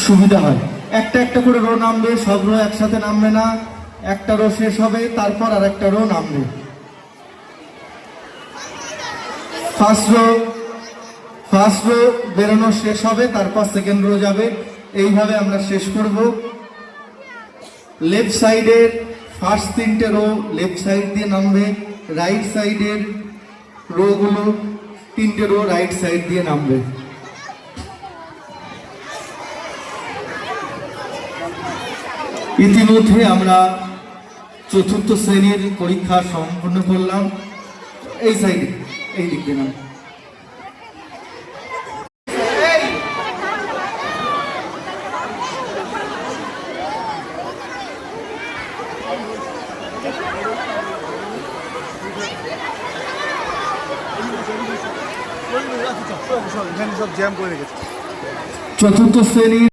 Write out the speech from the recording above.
সুবিধা হয়। একটা একটা করে রো নামবে, সব রো একসাথে নামবে না, একটা রো শেষ হবে তারপর আর একটা রো নামবে। ফার্স্ট রো বেরোনো শেষ হবে, তারপর সেকেন্ড রো যাবে, এইভাবে আমরা শেষ করব। লেফট সাইডের ফার্স্ট 3টে রো লেফট সাইড দিয়ে নামবে, রাইট সাইডের রো গুলো 3টে রো রাইট সাইড দিয়ে নামবে। ইতিমধ্যে আমরা চতুর্থ শ্রেণীর পরীক্ষা সম্পন্ন করলাম। এই সাইডে, এই দিক দিয়ে নাম। চতুর্থ শ্রেণী